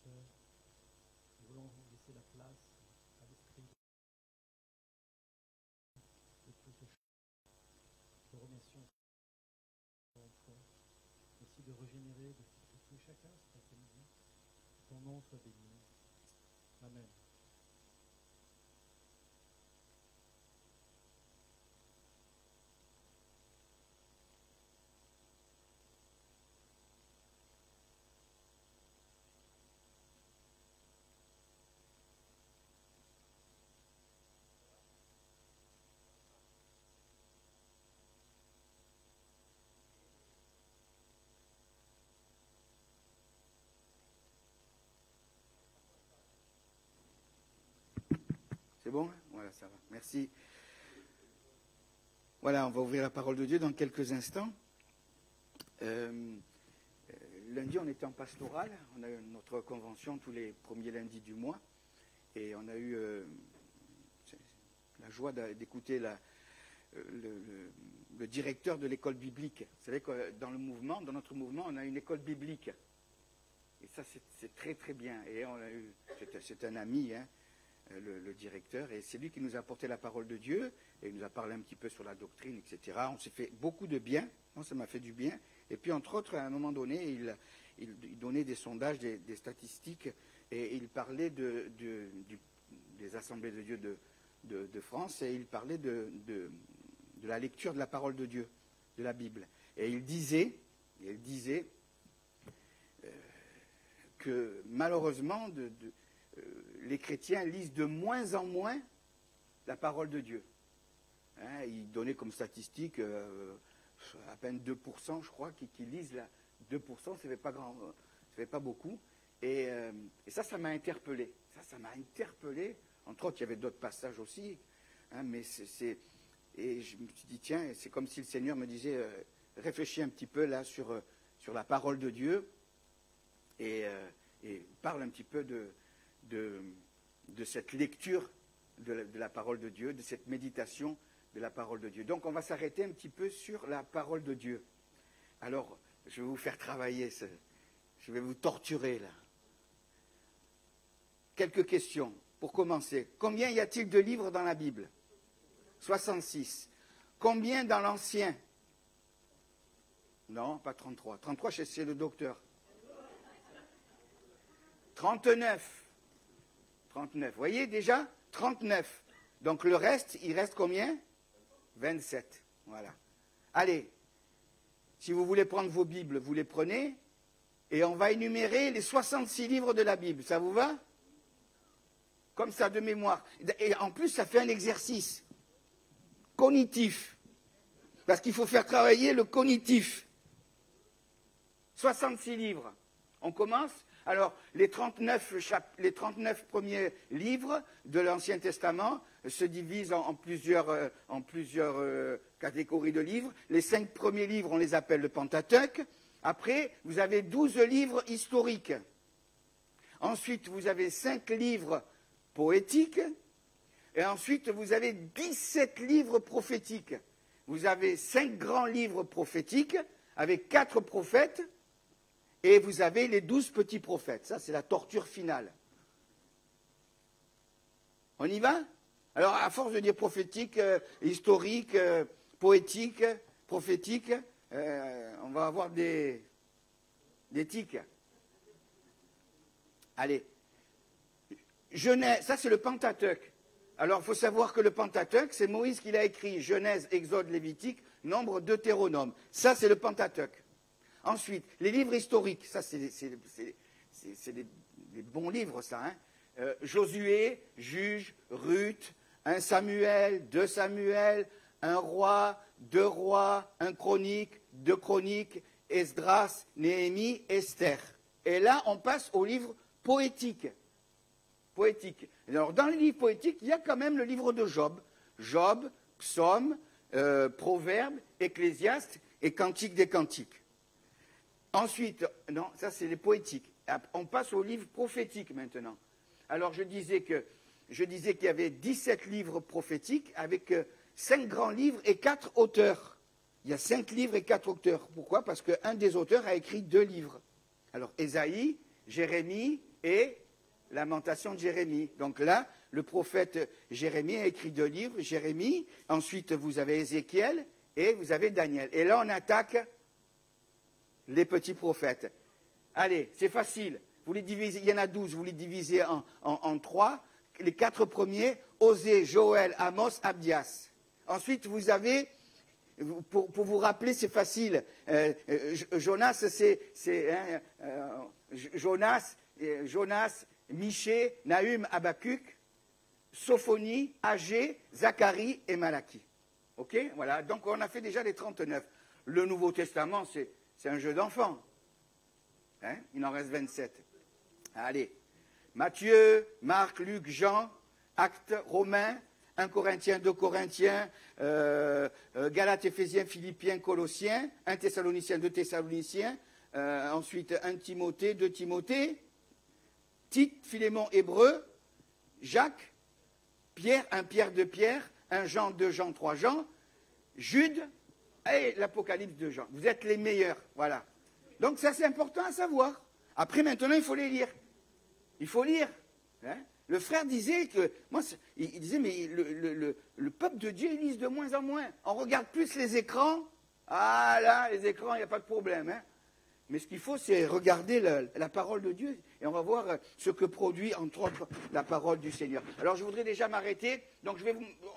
sœurs. Nous voulons laisser la place à l'esprit de toute chose. Te remercions encore une fois. Merci de régénérer, de tout chacun cet après-midi. Ton nom soit béni. Amen. C'est bon? Voilà, ça va. Merci. Voilà, on va ouvrir la parole de Dieu dans quelques instants. Lundi, on était en pastoral. On a eu notre convention tous les premiers lundis du mois. Et on a eu la joie d'écouter le directeur de l'école biblique. Vous savez que dans notre mouvement, on a une école biblique. Et ça, c'est très, très bien. Et on a eu, c'est un ami, hein, le directeur, et c'est lui qui nous a apporté la parole de Dieu, et il nous a parlé un petit peu sur la doctrine, etc. On s'est fait beaucoup de bien. Moi, ça m'a fait du bien. Et puis, entre autres, à un moment donné, il donnait des sondages, des statistiques, et il parlait des assemblées de Dieu de France, et il parlait de la lecture de la parole de Dieu, de la Bible. Et il disait que malheureusement, les chrétiens lisent de moins en moins la parole de Dieu. Hein, il donnait comme statistique à peine 2%, je crois, qui lisent la 2%, ça ne fait pas beaucoup. Et ça m'a interpellé. Ça m'a interpellé. Entre autres, il y avait d'autres passages aussi. Hein, mais et je me suis dit, tiens, c'est comme si le Seigneur me disait, réfléchis un petit peu là sur la parole de Dieu et parle un petit peu de cette lecture de la parole de Dieu, de cette méditation de la parole de Dieu. Donc on va s'arrêter un petit peu sur la parole de Dieu. Alors, je vais vous faire travailler, je vais vous torturer là. Quelques questions pour commencer. Combien y a-t-il de livres dans la Bible? 66. Combien dans l'Ancien? Non, pas 33. 33, c'est le docteur. 39. 39. Vous voyez déjà? 39. Donc le reste, il reste combien? 27. Voilà. Allez, si vous voulez prendre vos Bibles, vous les prenez, et on va énumérer les 66 livres de la Bible. Ça vous va? Comme ça, de mémoire. Et en plus, ça fait un exercice cognitif. Parce qu'il faut faire travailler le cognitif. 66 livres. On commence? Alors, les 39 premiers livres de l'Ancien Testament se divisent en plusieurs catégories de livres. Les 5 premiers livres, on les appelle le Pentateuque. Après, vous avez 12 livres historiques. Ensuite, vous avez 5 livres poétiques. Et ensuite, vous avez 17 livres prophétiques. Vous avez 5 grands livres prophétiques avec 4 prophètes. Et vous avez les 12 petits prophètes. Ça, c'est la torture finale. On y va? Alors, à force de dire prophétique, historique, poétique, prophétique, on va avoir des tics. Allez. Genèse, ça c'est le Pentateuque. Alors, il faut savoir que le Pentateuque, c'est Moïse qui l'a écrit. Genèse, Exode, Lévitique, Nombre, Deutéronome. Ça, c'est le Pentateuque. Ensuite, les livres historiques, ça c'est des bons livres, ça. Hein. Josué, Juge, Ruth, 1 Samuel, 2 Samuel, 1 Roi, 2 Rois, 1 Chronique, 2 Chroniques, Esdras, Néhémie, Esther. Et là, on passe aux livres poétiques. Alors, dans les livres poétiques, il y a quand même le livre de Job. Job, Psaume, Proverbes, Ecclésiaste et Cantique des Cantiques. Ensuite, non, ça c'est les poétiques. On passe aux livres prophétiques maintenant. Alors je disais qu'il y avait 17 livres prophétiques avec 5 grands livres et 4 auteurs. Il y a 5 livres et 4 auteurs. Pourquoi? Parce qu'un des auteurs a écrit 2 livres. Alors Ésaïe, Jérémie, et Lamentation de Jérémie. Donc là, le prophète Jérémie a écrit 2 livres, Jérémie, ensuite vous avez Ézéchiel et vous avez Daniel. Et là, on attaque les petits prophètes. Allez, c'est facile. Vous les divisez, il y en a 12, vous les divisez en 3. Les 4 premiers, Osée, Joël, Amos, Abdias. Ensuite, vous avez, pour vous rappeler, c'est facile. Jonas, Jonas, Michée, Nahum, Habakkuk, Sophonie, Agé, Zacharie et Malachie. Ok, voilà. Donc on a fait déjà les 39. Le Nouveau Testament, c'est un jeu d'enfant. Hein, il en reste 27. Allez. Matthieu, Marc, Luc, Jean, Actes, Romains, 1 Corinthiens, 2 Corinthiens, Galates, Éphésiens, Philippiens, Colossiens, 1 Thessaloniciens, 2 Thessaloniciens, ensuite 1 Timothée, 2 Timothée, Tite, Philémon, Hébreu, Jacques, Pierre, 1 Pierre, 2 Pierre, 1 Jean, 2 Jean, 3 Jean, Jude et l'Apocalypse de Jean. Vous êtes les meilleurs, voilà. Donc ça c'est important à savoir. Après maintenant il faut les lire. Il faut lire. Hein. Le frère disait que, il disait mais le peuple de Dieu il lise de moins en moins. On regarde plus les écrans. Ah là, les écrans, il n'y a pas de problème. Hein. Mais ce qu'il faut, c'est regarder la parole de Dieu. Et on va voir ce que produit, entre autres, la parole du Seigneur. Alors, je voudrais déjà m'arrêter. Donc,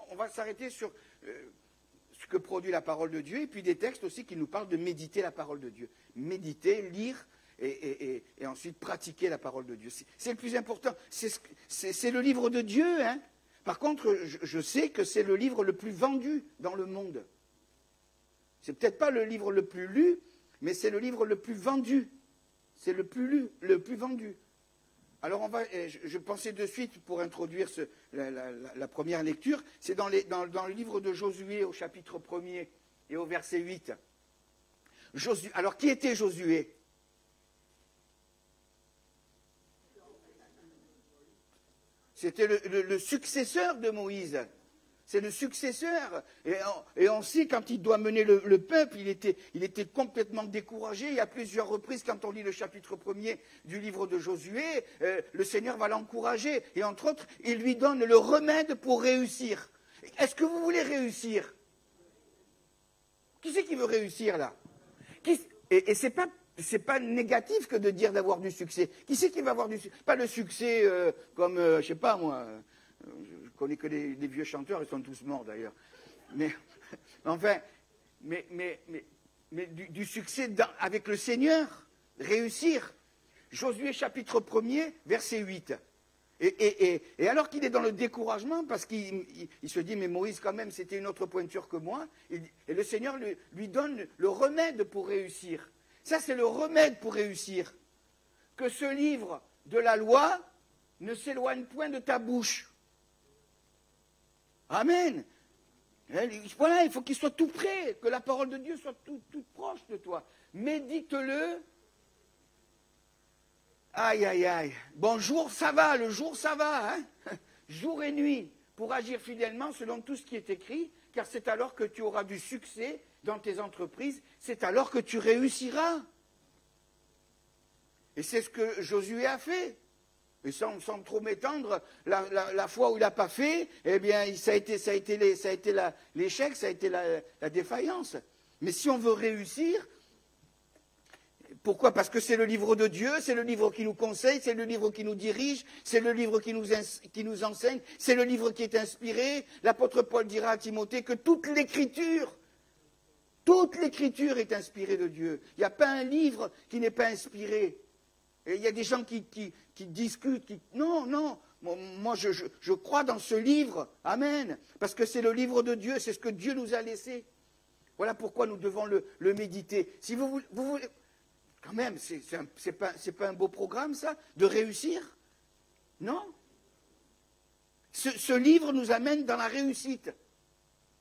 on va s'arrêter sur ce que produit la parole de Dieu. Et puis des textes aussi qui nous parlent de méditer la parole de Dieu. Méditer, lire et ensuite pratiquer la parole de Dieu. C'est le plus important. C'est le livre de Dieu. Hein. Par contre, je sais que c'est le livre le plus vendu dans le monde. C'est peut-être pas le livre le plus lu, mais c'est le livre le plus vendu. C'est le plus lu, le plus vendu. Alors je pensais de suite pour introduire la première lecture, c'est dans le livre de Josué au chapitre 1er et au verset 8. Alors qui était Josué? C'était le successeur de Moïse. C'est le successeur. Et on sait, quand il doit mener le peuple, il était complètement découragé. Il y a plusieurs reprises, quand on lit le chapitre 1er du livre de Josué, le Seigneur va l'encourager. Et entre autres, il lui donne le remède pour réussir. Est-ce que vous voulez réussir? Qui c'est qui veut réussir, là? Et c'est pas négatif que de dire d'avoir du succès. Qui c'est qui va avoir du succès? Pas le succès comme, je sais pas moi... Je connais que les vieux chanteurs, ils sont tous morts d'ailleurs. Mais enfin, du succès avec le Seigneur, réussir. Josué chapitre 1er, verset 8. Et alors qu'il est dans le découragement, parce qu'il se dit, mais Moïse quand même, c'était une autre pointure que moi, et le Seigneur lui donne le remède pour réussir. Ça, c'est le remède pour réussir. Que ce livre de la loi ne s'éloigne point de ta bouche. Amen. Voilà, il faut qu'il soit tout près, que la parole de Dieu soit toute proche de toi. Médite-le. Aïe, aïe, aïe. Bonjour, ça va, le jour, ça va. Hein. Jour et nuit, pour agir fidèlement selon tout ce qui est écrit, car c'est alors que tu auras du succès dans tes entreprises, c'est alors que tu réussiras. Et c'est ce que Josué a fait. Et sans trop m'étendre, la fois où il n'a pas fait, eh bien, ça a été l'échec, ça a été la défaillance. Mais si on veut réussir, pourquoi? Parce que c'est le livre de Dieu, c'est le livre qui nous conseille, c'est le livre qui nous dirige, c'est le livre qui nous enseigne, c'est le livre qui est inspiré. L'apôtre Paul dira à Timothée que toute l'écriture est inspirée de Dieu. Il n'y a pas un livre qui n'est pas inspiré. Et il y a des gens qui discutent, non, moi je crois dans ce livre, amen, parce que c'est le livre de Dieu, c'est ce que Dieu nous a laissé. Voilà pourquoi nous devons le méditer. Si vous voulez, quand même, c'est pas un beau programme ça, de réussir, non? Ce livre nous amène dans la réussite.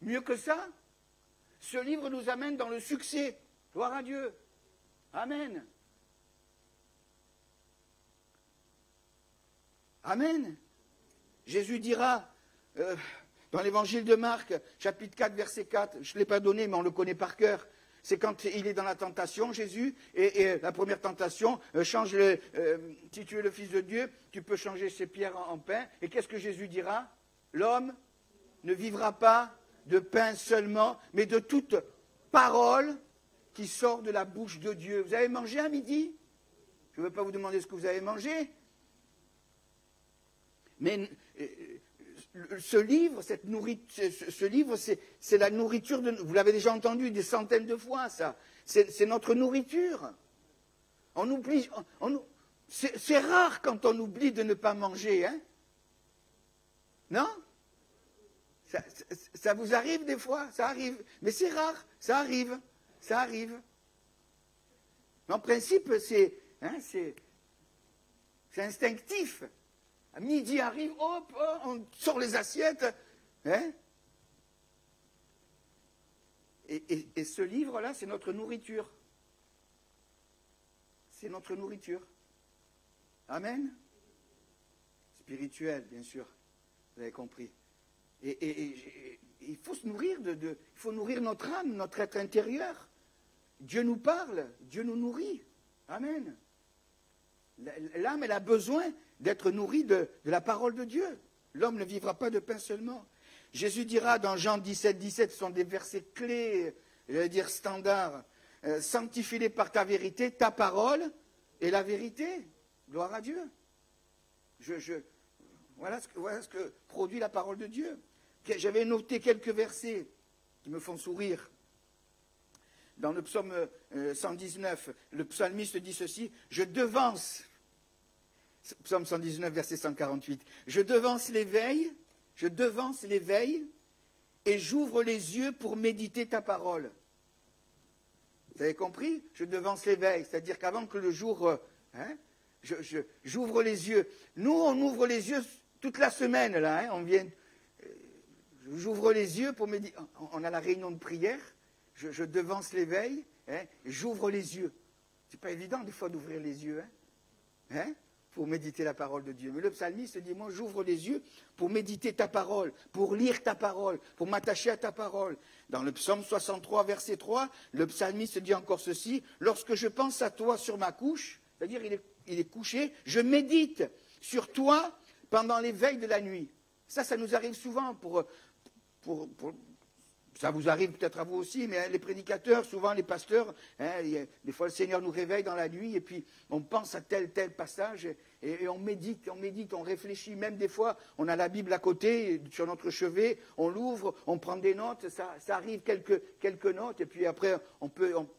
Mieux que ça, ce livre nous amène dans le succès. Gloire à Dieu, amen. Amen. Jésus dira, dans l'évangile de Marc, chapitre 4, verset 4, je ne l'ai pas donné, mais on le connaît par cœur, C'est quand il est dans la tentation, Jésus, et la première tentation, si tu es le Fils de Dieu, tu peux changer ces pierres en pain. Et qu'est-ce que Jésus dira? L'homme ne vivra pas de pain seulement, mais de toute parole qui sort de la bouche de Dieu. Vous avez mangé à midi? Je ne veux pas vous demander ce que vous avez mangé. Mais ce livre, c'est la nourriture de... Vous l'avez déjà entendu des centaines de fois, ça. C'est notre nourriture. On oublie... C'est rare quand on oublie de ne pas manger, hein? Non? Ça vous arrive des fois? Ça arrive. Mais c'est rare. Ça arrive. Ça arrive. Mais en principe, c'est instinctif. À midi arrive, hop, on sort les assiettes. Hein? Et ce livre-là, c'est notre nourriture. C'est notre nourriture. Amen. Spirituel, bien sûr. Vous avez compris. Et il faut se nourrir il faut nourrir notre âme, notre être intérieur. Dieu nous parle, Dieu nous nourrit. Amen. L'âme, elle a besoin d'être nourrie de la parole de Dieu. L'homme ne vivra pas de pain seulement. Jésus dira dans Jean 17, 17, ce sont des versets clés, j'allais dire standards. Sanctifie-les par ta vérité, ta parole est la vérité. Gloire à Dieu. Voilà ce que produit la parole de Dieu. J'avais noté quelques versets qui me font sourire. Dans le psaume 119, le psalmiste dit ceci, je devance, psaume 119, verset 148, je devance l'éveil et j'ouvre les yeux pour méditer ta parole. Vous avez compris? Je devance l'éveil, c'est-à-dire qu'avant que le jour, j'ouvre les yeux. Nous, on ouvre les yeux toute la semaine, là, on vient, j'ouvre les yeux pour méditer, on a la réunion de prière, je devance l'éveil, j'ouvre les yeux. C'est pas évident des fois d'ouvrir les yeux, pour méditer la parole de Dieu. Mais le psalmiste dit, moi j'ouvre les yeux pour méditer ta parole, pour lire ta parole, pour m'attacher à ta parole. Dans le psaume 63, verset 3, le psalmiste dit encore ceci, lorsque je pense à toi sur ma couche, c'est-à-dire il est couché, je médite sur toi pendant les veilles de la nuit. Ça nous arrive souvent ça vous arrive peut-être à vous aussi, mais les prédicateurs, souvent les pasteurs, des fois le Seigneur nous réveille dans la nuit et puis on pense à tel passage et on médite, on réfléchit. Même des fois, on a la Bible à côté, sur notre chevet, on l'ouvre, on prend des notes, ça arrive quelques notes et puis après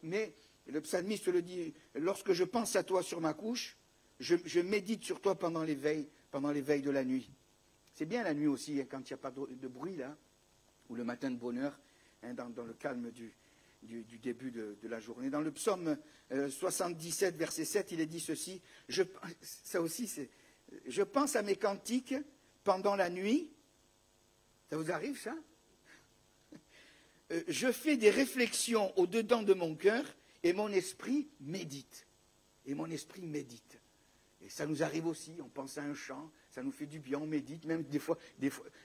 mais le psalmiste le dit, lorsque je pense à toi sur ma couche, je médite sur toi pendant les veilles de la nuit. C'est bien la nuit aussi, quand il n'y a pas de bruit là, ou le matin de bonheur, dans le calme du début de la journée. Dans le psaume 77, verset 7, il est dit ceci, ça aussi c'est, je pense à mes cantiques pendant la nuit, ça vous arrive ça? Je fais des réflexions au-dedans de mon cœur et mon esprit médite. Et mon esprit médite. Et ça nous arrive aussi, on pense à un chant, ça nous fait du bien, on médite, même des fois,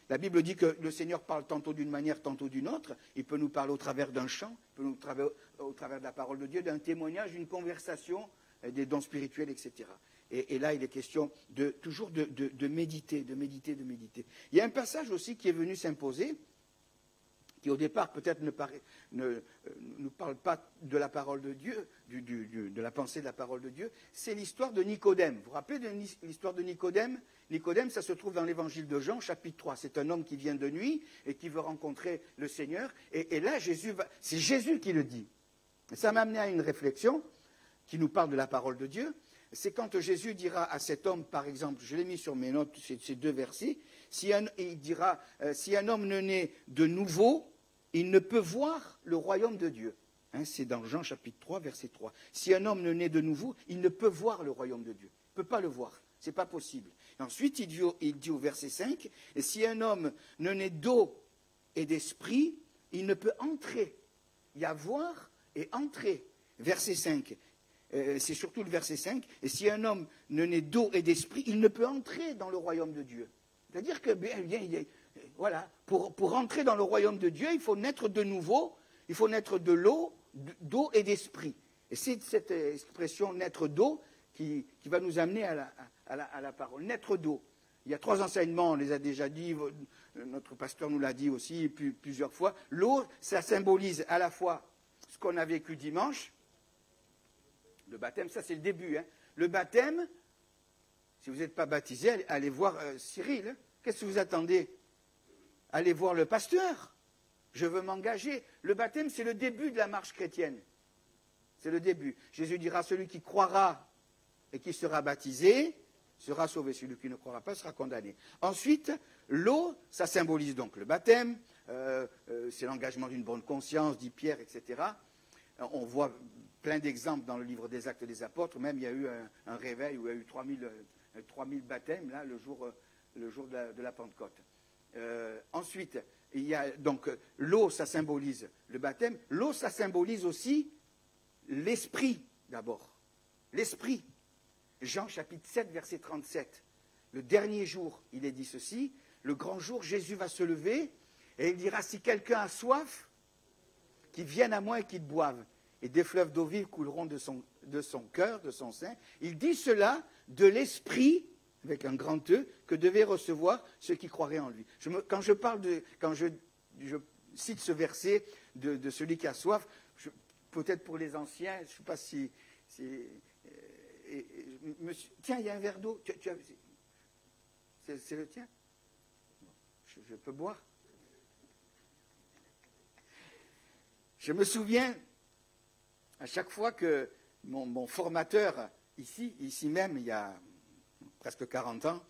la Bible dit que le Seigneur parle tantôt d'une manière, tantôt d'une autre, il peut nous parler au travers d'un chant, il peut nous parler au travers de la parole de Dieu, d'un témoignage, d'une conversation, des dons spirituels, etc. Et là, il est question toujours de méditer. Il y a un passage aussi qui est venu s'imposer, qui au départ peut-être ne nous parle pas de la parole de Dieu, de la pensée de la parole de Dieu, c'est l'histoire de Nicodème. Vous vous rappelez de l'histoire de Nicodème? Nicodème, ça se trouve dans l'évangile de Jean, chapitre 3. C'est un homme qui vient de nuit et qui veut rencontrer le Seigneur. Et là, c'est Jésus qui le dit. Et ça m'a amené à une réflexion qui nous parle de la parole de Dieu. C'est quand Jésus dira à cet homme, par exemple, je l'ai mis sur mes notes, ces deux versets, il dira, si un homme ne naît de nouveau, il ne peut voir le royaume de Dieu. C'est dans Jean chapitre 3, verset 3. Si un homme ne naît de nouveau, il ne peut voir le royaume de Dieu. Il ne peut pas le voir. Ce n'est pas possible. Et ensuite, il dit au verset 5, et si un homme ne naît d'eau et d'esprit, il ne peut entrer. Il y a voir et entrer. Verset 5. C'est surtout le verset 5. Et si un homme ne naît d'eau et d'esprit, il ne peut entrer dans le royaume de Dieu. C'est-à-dire que, voilà, pour entrer dans le royaume de Dieu, il faut naître de nouveau, il faut naître de l'eau d'eau et d'esprit. Et c'est cette expression naître d'eau qui va nous amener à la parole. Naître d'eau. Il y a 3 enseignements, on les a déjà dit, notre pasteur nous l'a dit aussi plusieurs fois. L'eau, ça symbolise à la fois ce qu'on a vécu dimanche. Le baptême, ça c'est le début. Hein. Le baptême, si vous n'êtes pas baptisé, allez voir Cyril. Hein. Qu'est-ce que vous attendez? Allez voir le pasteur. Je veux m'engager. Le baptême, c'est le début de la marche chrétienne. C'est le début. Jésus dira, celui qui croira et qui sera baptisé sera sauvé. Celui qui ne croira pas sera condamné. Ensuite, l'eau, ça symbolise donc le baptême. C'est l'engagement d'une bonne conscience, dit Pierre, etc. On voit plein d'exemples dans le livre des Actes des Apôtres. Même il y a eu un réveil où il y a eu 3000 baptêmes là, le jour de la Pentecôte. Ensuite, il y a donc l'eau, ça symbolise le baptême. L'eau, ça symbolise aussi l'esprit d'abord. L'esprit. Jean chapitre 7, verset 37. Le dernier jour, il est dit ceci. Le grand jour, Jésus va se lever et il dira, si quelqu'un a soif, qu'il vienne à moi et qu'il boive. Et des fleuves d'eau vive couleront de son cœur, de son sein. Il dit cela de l'esprit, avec un grand E, que devaient recevoir ceux qui croiraient en lui. Quand je cite ce verset de celui qui a soif, peut-être pour les anciens, je ne sais pas si tiens, il y a un verre d'eau. C'est le tien? Je peux boire? Je me souviens, à chaque fois que mon formateur, ici même, il y a presque 40 ans,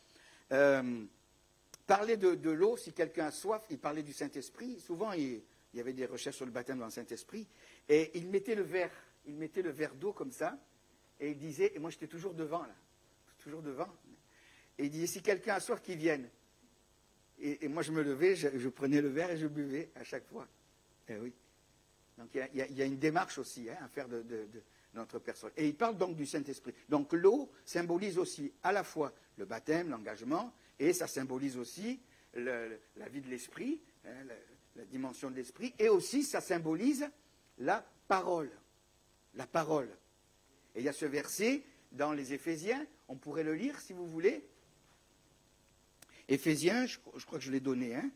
parlait de l'eau, si quelqu'un a soif, il parlait du Saint-Esprit. Souvent, il y avait des recherches sur le baptême dans le Saint-Esprit. Et il mettait le verre d'eau comme ça, et il disait, et moi j'étais toujours devant, là, toujours devant, et il disait, si quelqu'un a soif, qu'il vienne. Et moi je me levais, je prenais le verre et je buvais à chaque fois. Eh oui. Donc il y a une démarche aussi à faire de notre personne. Et il parle donc du Saint-Esprit. Donc l'eau symbolise aussi à la fois le baptême, l'engagement, et ça symbolise aussi la vie de l'esprit, hein, la dimension de l'esprit, et aussi ça symbolise la parole. La parole. Et il y a ce verset dans les Éphésiens, on pourrait le lire si vous voulez. Éphésiens, je crois que je l'ai donné, hein.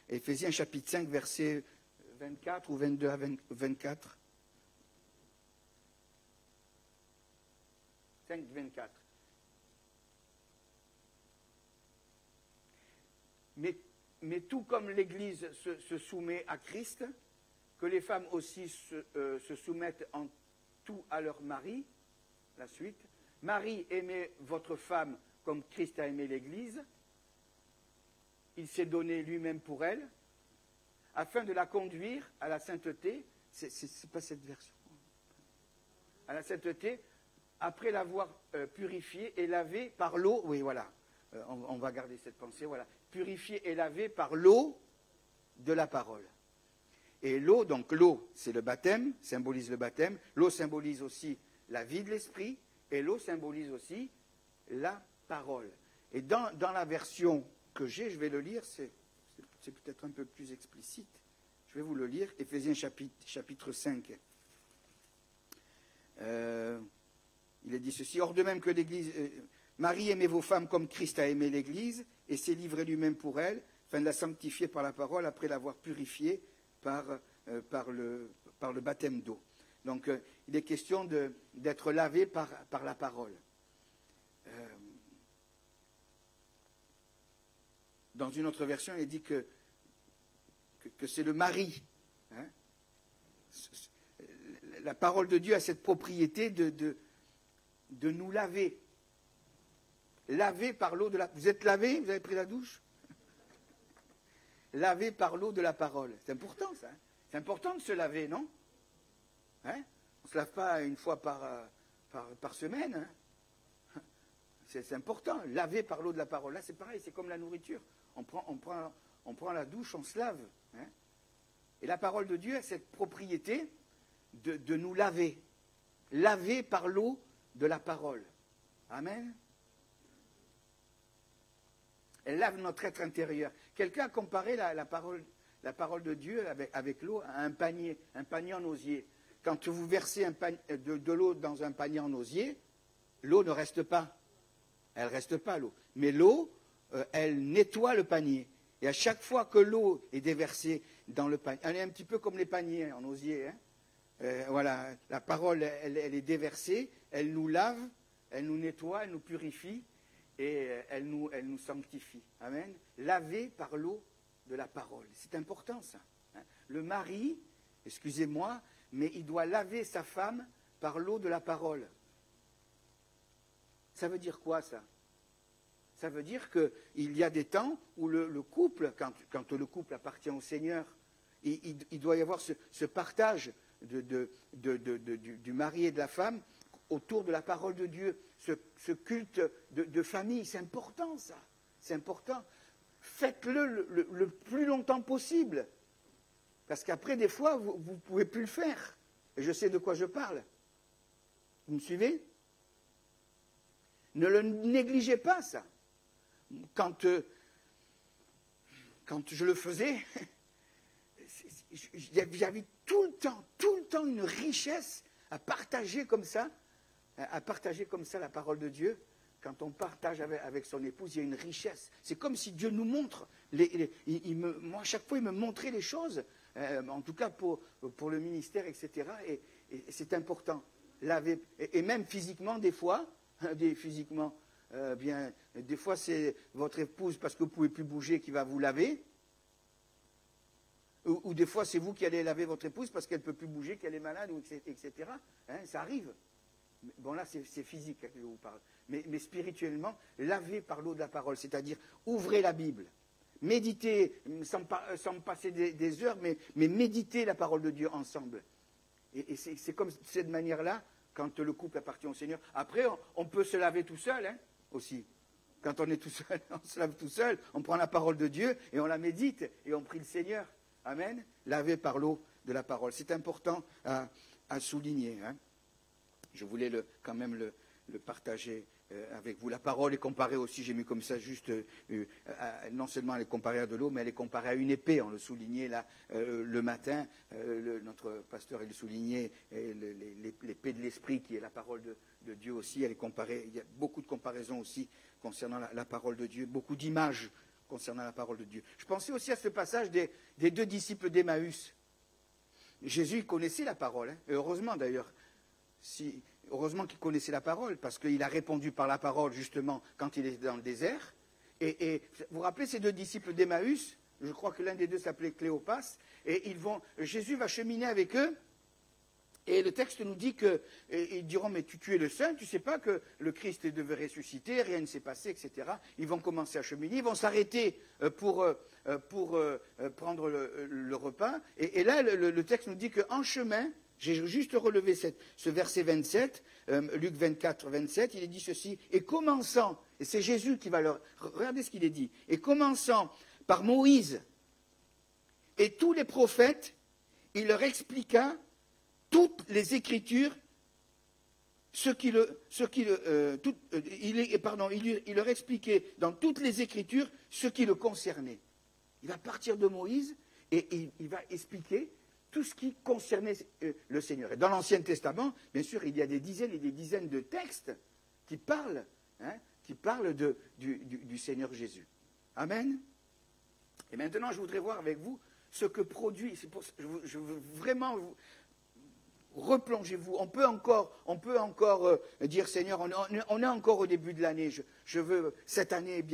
Éphésiens chapitre 5, verset 24 ou 22 à 24. 5, 24. Mais tout comme l'Église se soumet à Christ, que les femmes aussi se soumettent en tout à leur mari. La suite. Marie, aimez votre femme comme Christ a aimé l'Église. Il s'est donné lui-même pour elle, afin de la conduire à la sainteté. C'est pas cette version. À la sainteté, après l'avoir purifiée et lavée par l'eau. Oui, voilà. On va garder cette pensée. Voilà. Purifiée et lavée par l'eau de la parole. Et l'eau, donc l'eau, c'est le baptême, symbolise le baptême. L'eau symbolise aussi la vie de l'esprit, et l'eau symbolise aussi la parole. Et dans la version que j'ai, je vais le lire, c'est peut-être un peu plus explicite. Je vais vous le lire, Éphésiens chapitre 5. Il est dit ceci, hors de même que l'Église, Marie, aimez vos femmes comme Christ a aimé l'Église, et s'est livré lui-même pour elle, afin de la sanctifier par la parole, après l'avoir purifiée par le baptême d'eau. Donc, il est question d'être lavé par la parole. Dans une autre version, il est dit que c'est le mari. Hein. La parole de Dieu a cette propriété de nous laver. Laver par l'eau de la... Vous êtes lavé? Vous avez pris la douche? Laver par l'eau de la parole. C'est important, ça. Hein. C'est important de se laver, non? Hein? On ne se lave pas une fois par semaine. Hein? C'est important. Laver par l'eau de la parole. Là, c'est pareil, c'est comme la nourriture. On prend la douche, on se lave. Hein? Et la parole de Dieu a cette propriété de nous laver. Laver par l'eau de la parole. Amen. Elle lave notre être intérieur. Quelqu'un a comparé la parole de Dieu avec l'eau à un panier en osier. quand vous versez de l'eau dans un panier en osier, l'eau ne reste pas. Elle ne reste pas, l'eau. Mais l'eau, elle nettoie le panier. Et à chaque fois que l'eau est déversée dans le panier, elle est un petit peu comme les paniers en osier. Voilà, la parole, elle est déversée, elle nous lave, elle nous nettoie, elle nous purifie et elle nous sanctifie. Amen. Lavé par l'eau de la parole. C'est important, ça. Le mari, excusez-moi, mais il doit laver sa femme par l'eau de la parole. Ça veut dire quoi, ça? Ça veut dire qu'il y a des temps où le couple, quand le couple appartient au Seigneur, il doit y avoir ce partage du mari et de la femme autour de la parole de Dieu, ce culte de famille. C'est important, ça. C'est important. Faites-le le plus longtemps possible. Parce qu'après, des fois, vous ne pouvez plus le faire. Et je sais de quoi je parle. Vous me suivez? Ne le négligez pas, ça. Quand je le faisais, j'avais tout le temps une richesse à partager comme ça la parole de Dieu. Quand on partage avec son épouse, il y a une richesse. C'est comme si Dieu nous montre. Moi, à chaque fois, il me montrait les choses, en tout cas pour le ministère, etc. Et c'est important. Et même physiquement, des fois, des fois, c'est votre épouse, parce que vous ne pouvez plus bouger, qui va vous laver. Ou des fois, c'est vous qui allez laver votre épouse parce qu'elle ne peut plus bouger, qu'elle est malade, etc. Ça arrive. Bon, là, c'est physique que je vous parle. Mais spirituellement, lavez par l'eau de la parole, c'est-à-dire ouvrez la Bible. Méditez, sans me passer des heures, mais méditez la parole de Dieu ensemble. Et c'est comme cette manière-là, quand le couple appartient au Seigneur. Après, on peut se laver tout seul, aussi. Quand on est tout seul, on se lave tout seul, on prend la parole de Dieu et on la médite et on prie le Seigneur. Amen. Lavé par l'eau de la parole. C'est important à souligner. Je voulais quand même le partager avec vous. La parole est comparée aussi, j'ai mis comme ça juste, non seulement elle est comparée à de l'eau, mais elle est comparée à une épée. On le soulignait là le matin, notre pasteur il le soulignait, l'épée de l'esprit qui est la parole de Dieu aussi, elle est comparée. Il y a beaucoup de comparaisons aussi concernant la parole de Dieu, beaucoup d'images concernant la parole de Dieu. Je pensais aussi à ce passage des deux disciples d'Emmaüs. Jésus connaissait la parole, et heureusement d'ailleurs. Heureusement qu'il connaissait la parole, parce qu'il a répondu par la parole, justement, quand il était dans le désert. Et vous vous rappelez ces deux disciples d'Emmaüs? Je crois que l'un des deux s'appelait Cléopas. Et Jésus va cheminer avec eux. Et le texte nous dit qu'ils diront, mais tu es le seul, tu ne sais pas que le Christ devait ressusciter, rien ne s'est passé, etc. Ils vont commencer à cheminer, ils vont s'arrêter pour prendre le repas. Et là, le texte nous dit qu'en chemin, j'ai juste relevé ce verset 27, Luc 24, 27, il est dit ceci, et commençant, et c'est Jésus qui va leur... Regardez ce qu'il est dit, et commençant par Moïse et tous les prophètes, il leur expliqua toutes les Écritures, il leur expliquait dans toutes les Écritures ce qui le concernait. Il va partir de Moïse et il va expliquer tout ce qui concernait le Seigneur. Et dans l'Ancien Testament, bien sûr, il y a des dizaines et des dizaines de textes qui parlent du Seigneur Jésus. Amen. Et maintenant, je voudrais voir avec vous ce que produit. Je veux vraiment replongez-vous. On peut encore dire, Seigneur, on est encore au début de l'année. Je veux cette année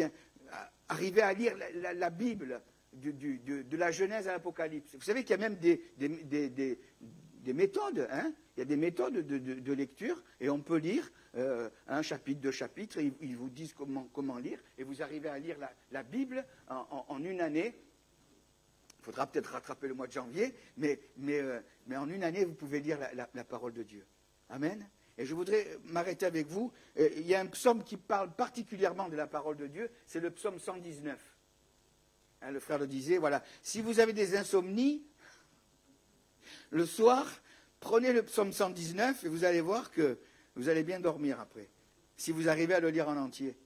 arriver à lire la Bible. De la Genèse à l'Apocalypse. Vous savez qu'il y a même des méthodes, il y a des méthodes de lecture, et on peut lire un chapitre, deux chapitres, et ils vous disent comment lire, et vous arrivez à lire la Bible en une année. Il faudra peut-être rattraper le mois de janvier, mais en une année, vous pouvez lire la parole de Dieu. Amen. Et je voudrais m'arrêter avec vous. Il y a un psaume qui parle particulièrement de la parole de Dieu, c'est le psaume 119. Le frère le disait, voilà, si vous avez des insomnies, le soir, prenez le psaume 119 et vous allez voir que vous allez bien dormir après, si vous arrivez à le lire en entier.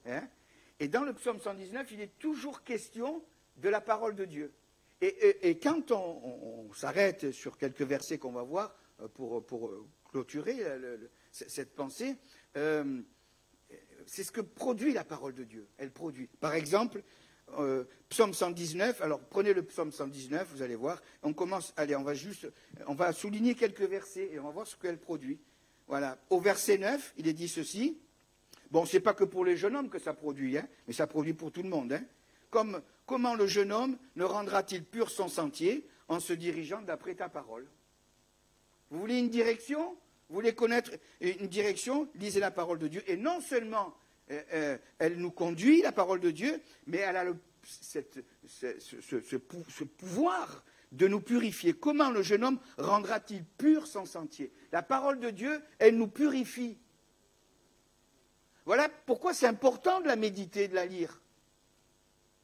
Et dans le psaume 119, il est toujours question de la parole de Dieu. Et quand on s'arrête sur quelques versets qu'on va voir, clôturer cette pensée, c'est ce que produit la parole de Dieu. Elle produit. Par exemple, psaume 119, alors prenez le psaume 119, vous allez voir, on commence, allez, on va souligner quelques versets et on va voir ce qu'elle produit. Voilà, au verset 9, il est dit ceci, bon, c'est pas que pour les jeunes hommes que ça produit, hein, mais ça produit pour tout le monde. Hein. Comment le jeune homme ne rendra-t-il pur son sentier en se dirigeant d'après ta parole? Vous voulez une direction? Vous voulez connaître une direction? Lisez la parole de Dieu. Et non seulement elle nous conduit, la parole de Dieu, mais elle a ce pouvoir de nous purifier. Comment le jeune homme rendra-t-il pur son sentier? La parole de Dieu, elle nous purifie. Voilà pourquoi c'est important de la méditer, de la lire.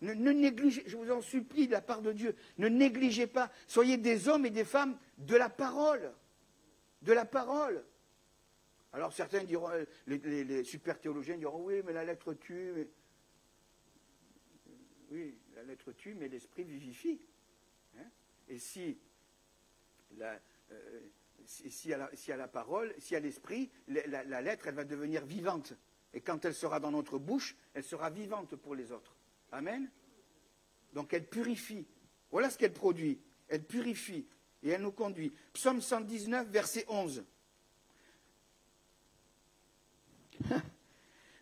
Ne négligez, je vous en supplie de la part de Dieu, ne négligez pas. Soyez des hommes et des femmes de la parole. De la parole. Alors certains diront, les super théologiens diront, oui, mais la lettre tue. Mais... Oui, la lettre tue, mais l'esprit vivifie. Hein? Et si à la parole, si à l'esprit, la lettre, elle va devenir vivante. Et quand elle sera dans notre bouche, elle sera vivante pour les autres. Amen. Donc elle purifie. Voilà ce qu'elle produit. Elle purifie et elle nous conduit. Psaume 119, verset 11.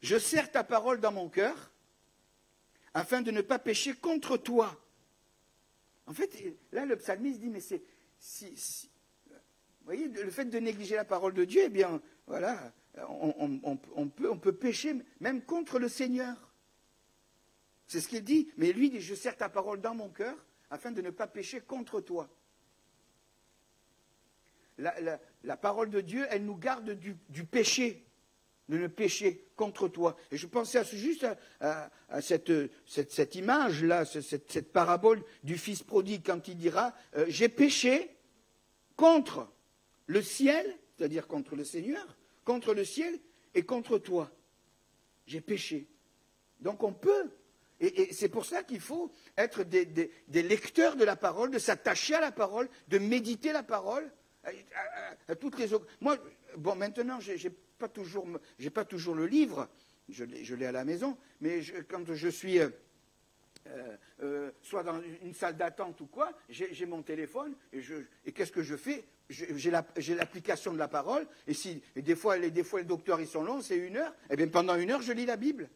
Je serre ta parole dans mon cœur afin de ne pas pécher contre toi. En fait, là, le psalmiste dit, mais c'est... vous voyez, le fait de négliger la parole de Dieu, eh bien, voilà, on peut pécher même contre le Seigneur. C'est ce qu'il dit. Mais lui dit, je serre ta parole dans mon cœur afin de ne pas pécher contre toi. La parole de Dieu, elle nous garde du péché, de ne pécher contre toi. Et je pensais juste à cette image-là, cette parabole du fils prodigue, quand il dira, j'ai péché contre le ciel, c'est-à-dire contre le Seigneur, contre le ciel et contre toi. J'ai péché. Donc on peut. Et c'est pour ça qu'il faut être des lecteurs de la parole, de s'attacher à la parole, de méditer la parole. À toutes les autres. Moi, bon, maintenant, j'ai pas toujours le livre, je l'ai à la maison, mais quand je suis soit dans une salle d'attente ou quoi, j'ai mon téléphone et qu'est-ce que je fais? J'ai l'application de la parole et des fois les docteurs ils sont longs, c'est 1 heure. Et bien pendant 1 heure, je lis la Bible.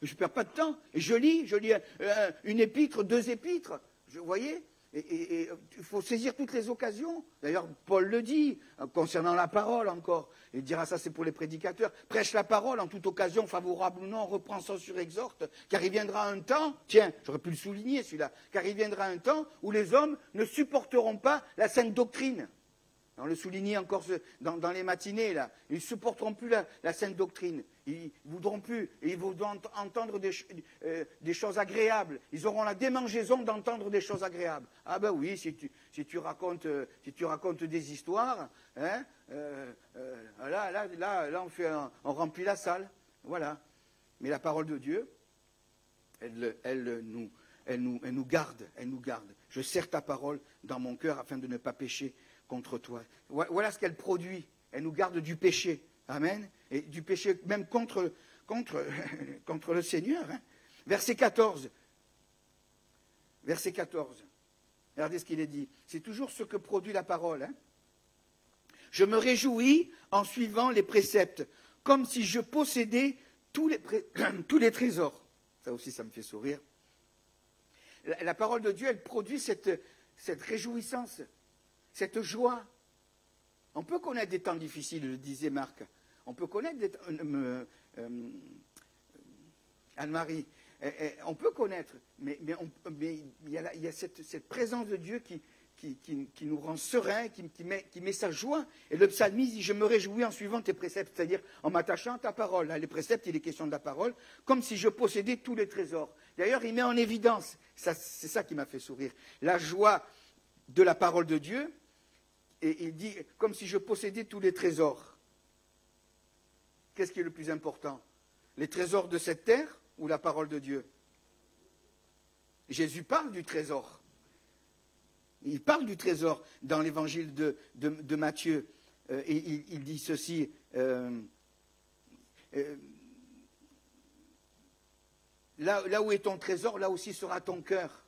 Je ne perds pas de temps. Et je lis une épître, 2 épîtres. Vous voyez? Et il faut saisir toutes les occasions. D'ailleurs, Paul le dit, concernant la parole encore. Il dira ça, c'est pour les prédicateurs. Prêche la parole en toute occasion, favorable ou non, reprend, censure, exhorte. Car il viendra un temps, tiens, j'aurais pu le souligner celui-là, car il viendra un temps où les hommes ne supporteront pas la sainte doctrine. On le soulignait encore dans les matinées, là. Ils ne supporteront plus la sainte doctrine. Ils voudront plus. Et ils voudront entendre des choses agréables. Ils auront la démangeaison d'entendre des choses agréables. Ah ben oui, si tu racontes des histoires, hein, là on remplit la salle. Voilà. Mais la parole de Dieu, elle nous garde. Elle nous garde. Je serre ta parole dans mon cœur afin de ne pas pécher contre toi. Voilà ce qu'elle produit. Elle nous garde du péché. Amen. Et du péché même contre le Seigneur. Hein. Verset 14. Verset 14. Regardez ce qu'il est dit. C'est toujours ce que produit la parole. Hein. Je me réjouis en suivant les préceptes, comme si je possédais tous les trésors. Ça aussi, ça me fait sourire. La parole de Dieu, elle produit cette réjouissance, cette joie. On peut connaître des temps difficiles, le disait Marc. On peut connaître des temps... Anne-Marie, on peut connaître, mais il y a cette présence de Dieu qui nous rend sereins, qui met sa joie. Et le psalmiste dit, je me réjouis en suivant tes préceptes, c'est-à-dire en m'attachant à ta parole. Là, les préceptes, il est question de la parole, comme si je possédais tous les trésors. D'ailleurs, il met en évidence, c'est ça qui m'a fait sourire, la joie de la parole de Dieu. Et il dit, comme si je possédais tous les trésors. Qu'est-ce qui est le plus important? Les trésors de cette terre ou la parole de Dieu? Jésus parle du trésor. Il parle du trésor dans l'évangile de Matthieu. Et il dit ceci. Là où est ton trésor, là aussi sera ton cœur.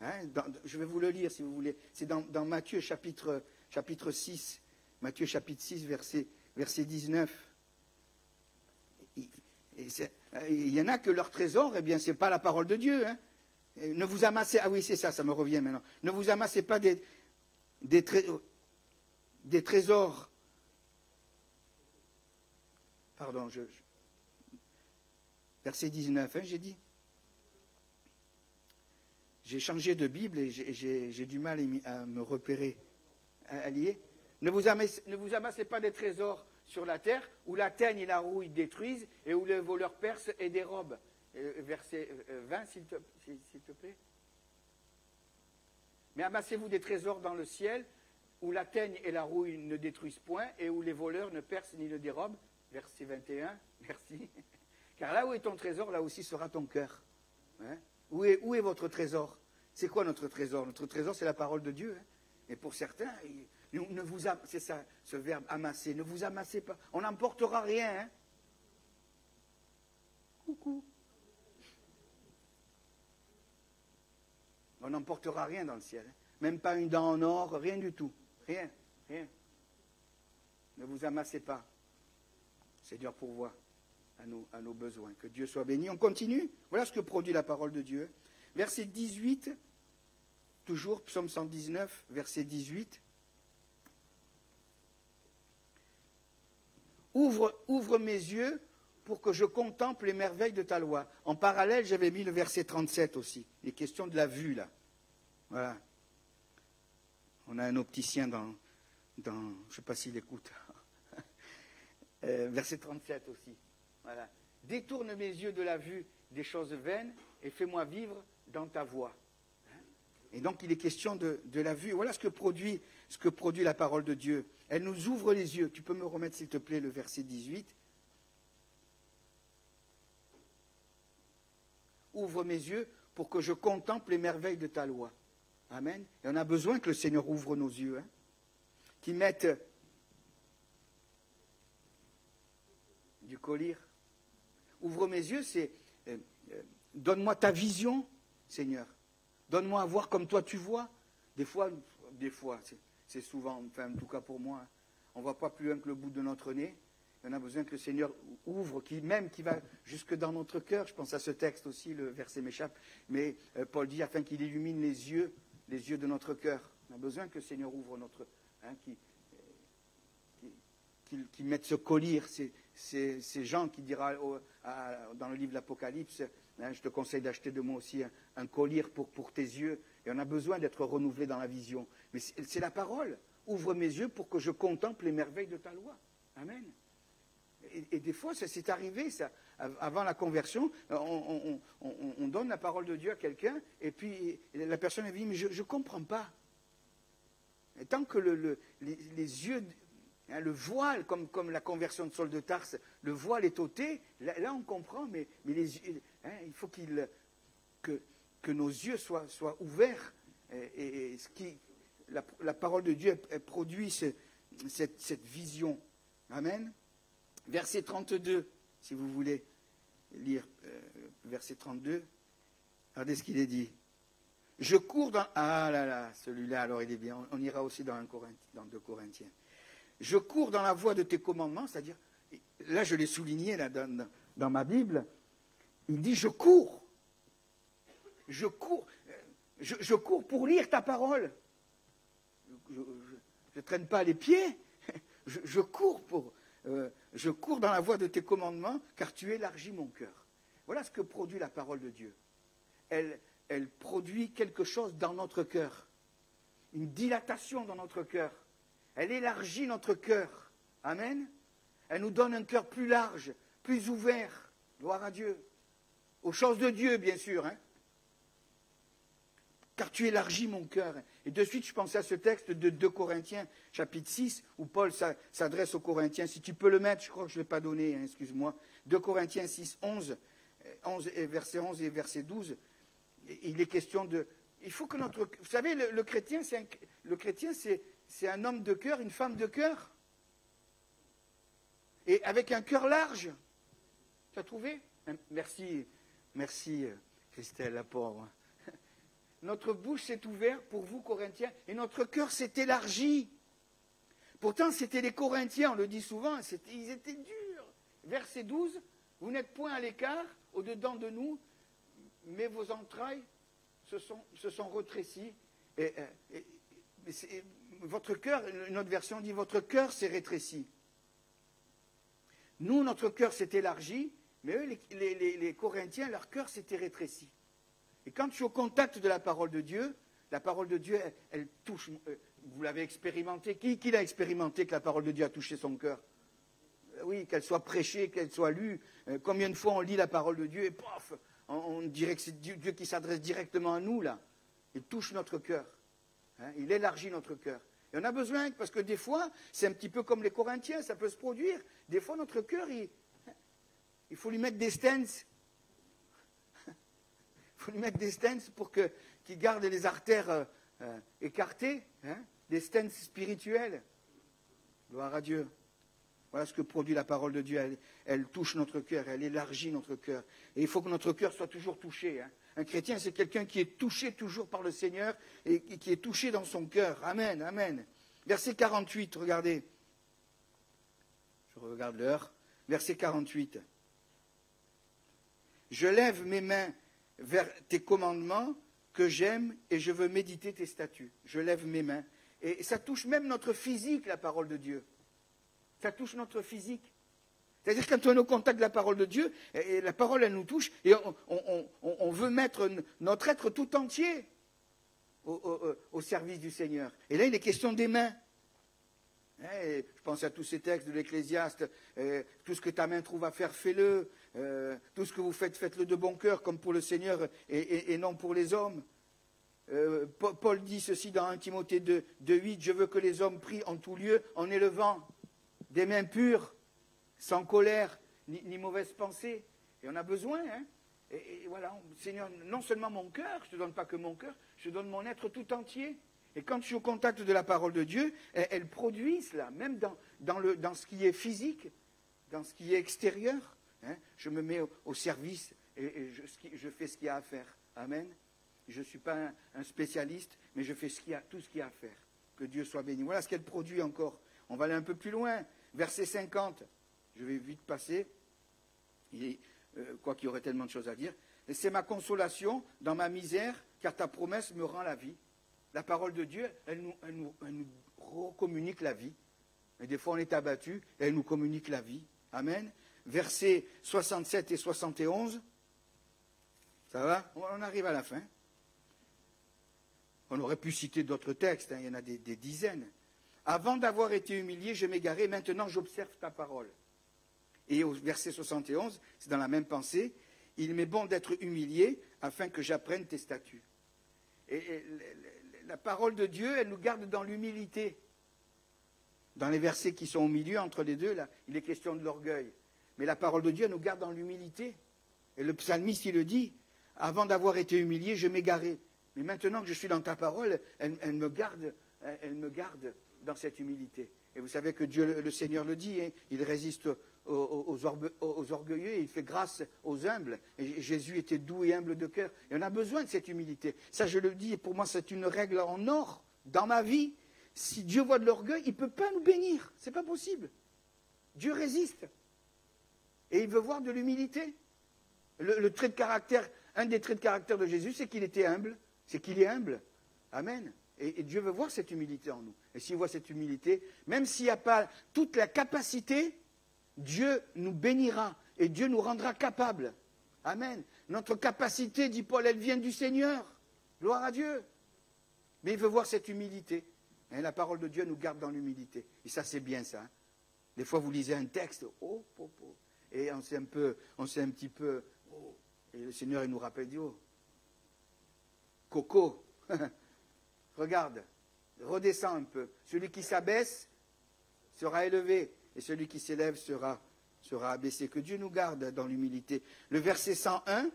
Hein, je vais vous le lire si vous voulez. C'est dans Matthieu chapitre 6. Matthieu chapitre 6, verset 19. Il y en a que leur trésor, eh bien, ce n'est pas la parole de Dieu. Hein. Ne vous amassez, ah oui, c'est ça, ça me revient maintenant. Ne vous amassez pas des trésors. Pardon, verset 19, hein, j'ai dit. J'ai changé de Bible et j'ai du mal à me repérer, à lier. Ne vous amassez pas des trésors sur la terre, où la teigne et la rouille détruisent, et où les voleurs percent et dérobent. Verset 20, s'il te plaît. Mais amassez-vous des trésors dans le ciel, où la teigne et la rouille ne détruisent point, et où les voleurs ne percent ni ne dérobent. Verset 21, merci. Car là où est ton trésor, là aussi sera ton cœur. Hein? Où est votre trésor? C'est quoi notre trésor? Notre trésor, c'est la parole de Dieu. Hein? Et pour certains, c'est ça, ce verbe amasser. Ne vous amassez pas. On n'emportera rien. Hein? Coucou. On n'emportera rien dans le ciel. Hein? Même pas une dent en or, rien du tout. Rien. Ne vous amassez pas. Seigneur pourvoit à nos besoins. Que Dieu soit béni. On continue. Voilà ce que produit la parole de Dieu. Verset 18, toujours psaume 119, verset 18. Ouvre mes yeux pour que je contemple les merveilles de ta loi. En parallèle, j'avais mis le verset 37 aussi. Les questions de la vue, là. Voilà. On a un opticien dans je ne sais pas s'il écoute. Verset 37 aussi. Voilà. Détourne mes yeux de la vue des choses vaines et fais-moi vivre dans ta voie. Et donc il est question de la vue. Voilà ce que produit la parole de Dieu. Elle nous ouvre les yeux. Tu peux me remettre s'il te plaît le verset 18. Ouvre mes yeux pour que je contemple les merveilles de ta loi. Amen. Et on a besoin que le Seigneur ouvre nos yeux. Hein, qu'il mette du collier. Ouvre mes yeux, c'est donne-moi ta vision, Seigneur. Donne-moi à voir comme toi tu vois. Des fois, c'est souvent, enfin en tout cas pour moi, on ne voit pas plus loin que le bout de notre nez. On a besoin que le Seigneur ouvre, qui va jusque dans notre cœur. Je pense à ce texte aussi, le verset m'échappe. Mais Paul dit, afin qu'il illumine les yeux de notre cœur. On a besoin que le Seigneur ouvre notre... Hein, qui mette ce collier, ces gens qui dira dans le livre de l'Apocalypse, hein, je te conseille d'acheter de moi aussi un collier pour tes yeux. Et on a besoin d'être renouvelé dans la vision. Mais c'est la parole. Ouvre mes yeux pour que je contemple les merveilles de ta loi. Amen. Et des fois, ça s'est arrivé, ça. Avant la conversion, on donne la parole de Dieu à quelqu'un, et puis la personne elle dit, mais je ne comprends pas. Et tant que les yeux, hein, le voile, comme la conversion de Saul de Tarse, le voile est ôté, là on comprend, mais les yeux, hein, il faut que nos yeux soient ouverts, et la parole de Dieu elle produit cette vision. Amen. Verset 32, si vous voulez lire verset 32, regardez ce qu'il est dit. Je cours dans... Ah là là, celui-là, alors il est bien. On ira aussi dans 2 Corinthiens. Je cours dans la voie de tes commandements, c'est-à-dire, là je l'ai souligné là, dans ma Bible, il dit je cours. Je cours pour lire ta parole. Je ne traîne pas les pieds, je cours je cours dans la voie de tes commandements, car tu élargis mon cœur. Voilà ce que produit la parole de Dieu. Elle produit quelque chose dans notre cœur. Une dilatation dans notre cœur. Elle élargit notre cœur. Amen. Elle nous donne un cœur plus large, plus ouvert. Gloire à Dieu. Aux choses de Dieu, bien sûr. Hein. Car tu élargis mon cœur. Et de suite, je pensais à ce texte de 2 Corinthiens, chapitre 6, où Paul s'adresse aux Corinthiens. Si tu peux le mettre, je crois que je ne l'ai pas donné, hein, excuse-moi. 2 Corinthiens 6, verset 11 et verset 12. Il est question il faut que notre... Vous savez, le chrétien, c'est un homme de cœur, une femme de cœur. Et avec un cœur large. Tu as trouvé? Merci, Christelle, la pauvre. Notre bouche s'est ouverte pour vous, Corinthiens, et notre cœur s'est élargi. Pourtant, c'était les Corinthiens, on le dit souvent, ils étaient durs. Verset 12, vous n'êtes point à l'écart, au-dedans de nous, mais vos entrailles se sont rétrécies. Votre cœur, une autre version dit, votre cœur s'est rétréci. Nous, notre cœur s'est élargi, mais eux, les Corinthiens, leur cœur s'était rétréci. Et quand je suis au contact de la parole de Dieu, elle touche. Vous l'avez expérimenté. Qui l'a expérimenté que la parole de Dieu a touché son cœur? Oui, qu'elle soit prêchée, qu'elle soit lue. Combien de fois on lit la parole de Dieu et pof, on dirait que c'est Dieu qui s'adresse directement à nous, là. Il touche notre cœur. Hein, il élargit notre cœur. Et on a besoin, parce que des fois, c'est un petit peu comme les Corinthiens, ça peut se produire. Des fois, notre cœur, il faut lui mettre des stents. Il faut lui mettre des stents pour qu'il garde les artères écartées, hein, des stents spirituels. Gloire à Dieu. Voilà ce que produit la parole de Dieu. Elle touche notre cœur, elle élargit notre cœur. Et il faut que notre cœur soit toujours touché. Hein. Un chrétien, c'est quelqu'un qui est touché toujours par le Seigneur et qui est touché dans son cœur. Amen, amen. Verset 48, regardez. Je regarde l'heure. Verset 48. Je lève mes mains vers tes commandements que j'aime et je veux méditer tes statuts. Je lève mes mains. Et ça touche même notre physique, la parole de Dieu. Ça touche notre physique. C'est-à-dire quand on est au contact de la parole de Dieu, et la parole, elle nous touche, et on veut mettre notre être tout entier au service du Seigneur. Et là, il est question des mains. Je pense à tous ces textes de l'Ecclésiaste. Tout ce que ta main trouve à faire, fais-le. Tout ce que vous faites, faites-le de bon cœur, comme pour le Seigneur et non pour les hommes. Paul dit ceci dans 1 Timothée 2:8, je veux que les hommes prient en tout lieu en élevant des mains pures, sans colère, ni mauvaise pensée. Et on a besoin, hein. Et voilà, Seigneur, non seulement mon cœur, je ne te donne pas que mon cœur, je te donne mon être tout entier. Et quand je suis au contact de la parole de Dieu, elle produit cela, même dans ce qui est physique, dans ce qui est extérieur. Hein, je me mets au service et je fais ce qu'il y a à faire. Amen. Je ne suis pas un spécialiste, mais je fais tout ce qu'il y a à faire. Que Dieu soit béni. Voilà ce qu'elle produit encore. On va aller un peu plus loin. Verset 50. Je vais vite passer. Quoi qu'il y aurait tellement de choses à dire. C'est ma consolation dans ma misère, car ta promesse me rend la vie. La parole de Dieu, elle nous recommunique la vie. Et des fois, on est abattu, et elle nous communique la vie. Amen. Versets 67 et 71. Ça va? On arrive à la fin. On aurait pu citer d'autres textes, hein, il y en a des dizaines. Avant d'avoir été humilié, je m'égarais, maintenant j'observe ta parole. Et au verset 71, c'est dans la même pensée, il m'est bon d'être humilié afin que j'apprenne tes statuts. Et la parole de Dieu, elle nous garde dans l'humilité. Dans les versets qui sont au milieu, entre les deux, là, il est question de l'orgueil. Mais la parole de Dieu, elle nous garde dans l'humilité. Et le psalmiste, il le dit, avant d'avoir été humilié, je m'égarais. Mais maintenant que je suis dans ta parole, elle me garde dans cette humilité. Et vous savez que Dieu, le Seigneur le dit, hein, il résiste aux orgueilleux et il fait grâce aux humbles. Et Jésus était doux et humble de cœur. Et on a besoin de cette humilité. Ça, je le dis, et pour moi, c'est une règle en or dans ma vie. Si Dieu voit de l'orgueil, il ne peut pas nous bénir. Ce n'est pas possible. Dieu résiste. Et il veut voir de l'humilité. Le trait de caractère, un des traits de caractère de Jésus, c'est qu'il était humble. C'est qu'il est humble. Amen. Et Dieu veut voir cette humilité en nous. Et s'il voit cette humilité, même s'il n'y a pas toute la capacité, Dieu nous bénira et Dieu nous rendra capables. Amen. Notre capacité, dit Paul, elle vient du Seigneur. Gloire à Dieu. Mais il veut voir cette humilité. Et la parole de Dieu nous garde dans l'humilité. Et ça, c'est bien ça. Hein. Des fois, vous lisez un texte, et on sait un petit peu, et le Seigneur, il nous rappelle, dit, Coco, regarde, redescends un peu. Celui qui s'abaisse sera élevé, et celui qui s'élève sera abaissé. Que Dieu nous garde dans l'humilité. Le verset 101,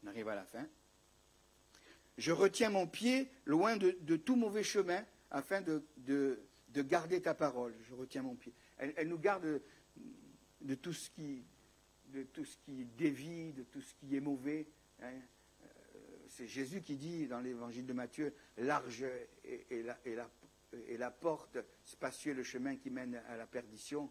on arrive à la fin. Je retiens mon pied loin de tout mauvais chemin afin de garder ta parole. Je retiens mon pied. Elle nous garde de tout ce qui dévie, de tout ce qui est mauvais. Hein. C'est Jésus qui dit dans l'évangile de Matthieu, large est la porte, spacieux le chemin qui mène à la perdition.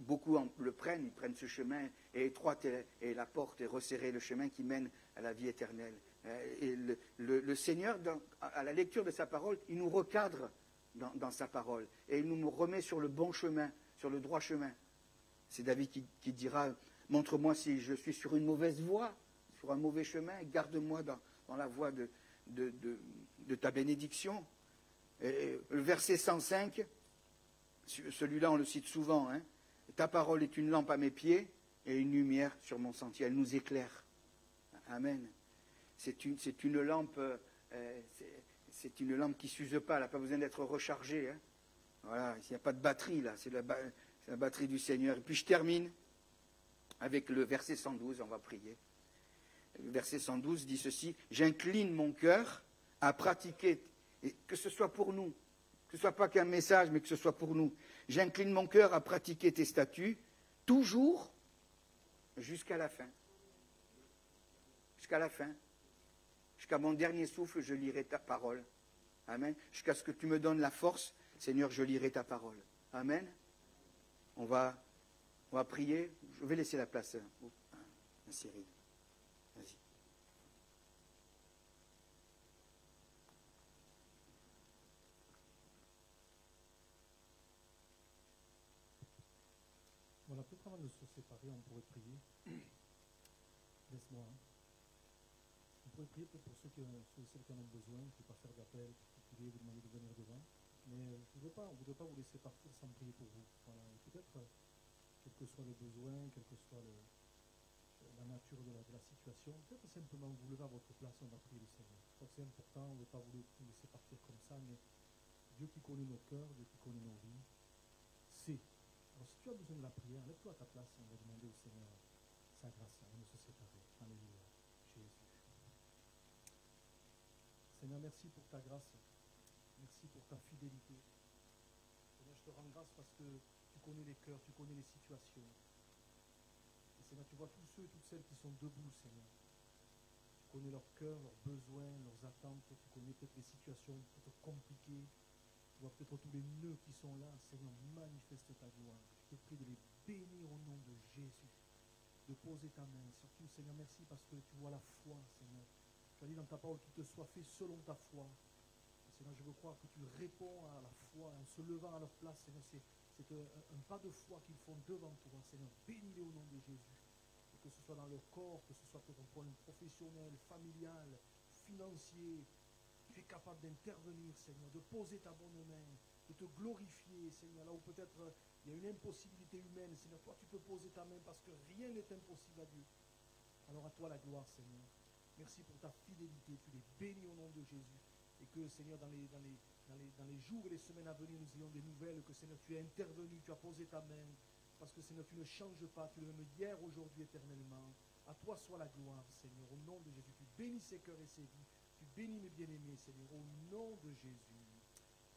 Beaucoup le prennent, ils prennent ce chemin, et étroite est la porte, et resserré le chemin qui mène à la vie éternelle. Et le Seigneur, à la lecture de sa parole, il nous recadre dans sa parole, et il nous remet sur le bon chemin, sur le droit chemin. C'est David qui dira, montre-moi si je suis sur une mauvaise voie, sur un mauvais chemin, garde-moi dans la voie de ta bénédiction. Et le verset 105, celui-là on le cite souvent, hein, ta parole est une lampe à mes pieds et une lumière sur mon sentier, elle nous éclaire. Amen. C'est une lampe, c'est une lampe qui ne s'use pas, elle n'a pas besoin d'être rechargée. Hein. Voilà, il n'y a pas de batterie là, c'est la batterie du Seigneur. Et puis je termine avec le verset 112, on va prier. Le verset 112 dit ceci, j'incline mon cœur à pratiquer, et que ce soit pour nous, que ce ne soit pas qu'un message, mais que ce soit pour nous. J'incline mon cœur à pratiquer tes statuts, toujours jusqu'à la fin. Jusqu'à la fin. Jusqu'à mon dernier souffle, je lirai ta parole. Amen. Jusqu'à ce que tu me donnes la force, Seigneur, je lirai ta parole. Amen. On va prier. Je vais laisser la place à Cyril. Vas-y. Voilà, peut-être avant de se séparer, on pourrait prier. Laisse-moi. Hein. On pourrait prier peut-être pour ceux et celles qui en ont besoin. Je ne vais pas faire d'appel particulier, vous demander de venir devant. Mais on ne voudrait pas vous laisser partir sans prier pour vous. Voilà. Et peut-être, quel que soit le besoin, quelle que soit la nature de la situation, peut-être simplement vous lever à votre place, on va prier le Seigneur. Je crois que c'est important, on ne veut pas vous laisser partir comme ça, mais Dieu qui connaît nos cœurs, Dieu qui connaît nos vies, sait. Alors si tu as besoin de la prière, lève-toi à ta place et on va demander au Seigneur sa grâce avant de se séparer. Alléluia. Jésus. Seigneur, merci pour ta grâce. Merci pour ta fidélité. Seigneur, je te rends grâce parce que tu connais les cœurs, tu connais les situations. Et Seigneur, tu vois tous ceux et toutes celles qui sont debout, Seigneur. Tu connais leurs cœurs, leurs besoins, leurs attentes. Tu connais peut-être les situations peut-être compliquées. Tu vois peut-être tous les nœuds qui sont là. Seigneur, manifeste ta gloire. Je te prie de les bénir au nom de Jésus. De poser ta main. Surtout, Seigneur, merci parce que tu vois la foi, Seigneur. Tu as dit dans ta parole qu'il te soit fait selon ta foi. Et Seigneur, je veux croire que tu réponds à la foi en se levant à leur place. Seigneur, c'est un pas de foi qu'ils font devant toi. Seigneur, bénis-les au nom de Jésus. Et que ce soit dans leur corps, que ce soit pour un problème professionnel, familial, financier. Tu es capable d'intervenir, Seigneur, de poser ta bonne main, de te glorifier, Seigneur. Là où peut-être il y a une impossibilité humaine, Seigneur, toi tu peux poser ta main parce que rien n'est impossible à Dieu. Alors à toi la gloire, Seigneur. Merci pour ta fidélité. Tu les bénis au nom de Jésus. Et que, Seigneur, dans les jours et les semaines à venir, nous ayons des nouvelles, que, Seigneur, tu es intervenu, tu as posé ta main. Parce que, Seigneur, tu ne changes pas, tu es le même hier, aujourd'hui, éternellement. À toi soit la gloire, Seigneur, au nom de Jésus. Tu bénis ces cœurs et ces vies. Tu bénis mes bien-aimés, Seigneur, au nom de Jésus.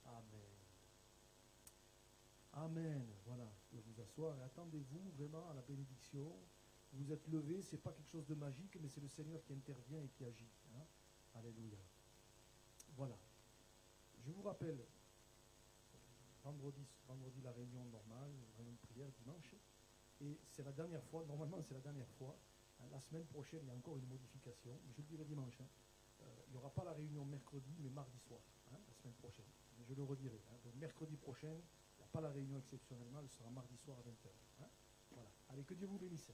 Amen. Amen. Voilà, vous pouvez vous asseoir et attendez-vous vraiment à la bénédiction. Vous êtes levés, ce n'est pas quelque chose de magique, mais c'est le Seigneur qui intervient et qui agit. Hein? Alléluia. Voilà. Je vous rappelle, vendredi la réunion normale, la réunion de prière, dimanche, et c'est la dernière fois, normalement c'est la dernière fois. La semaine prochaine, il y a encore une modification, mais je le dirai dimanche. Hein. Il n'y aura pas la réunion mercredi, mais mardi soir, hein, la semaine prochaine. Mais je le redirai. Hein. Donc mercredi prochain, il n'y a pas la réunion exceptionnellement, elle sera mardi soir à 20h. Hein. Voilà. Allez, que Dieu vous bénisse.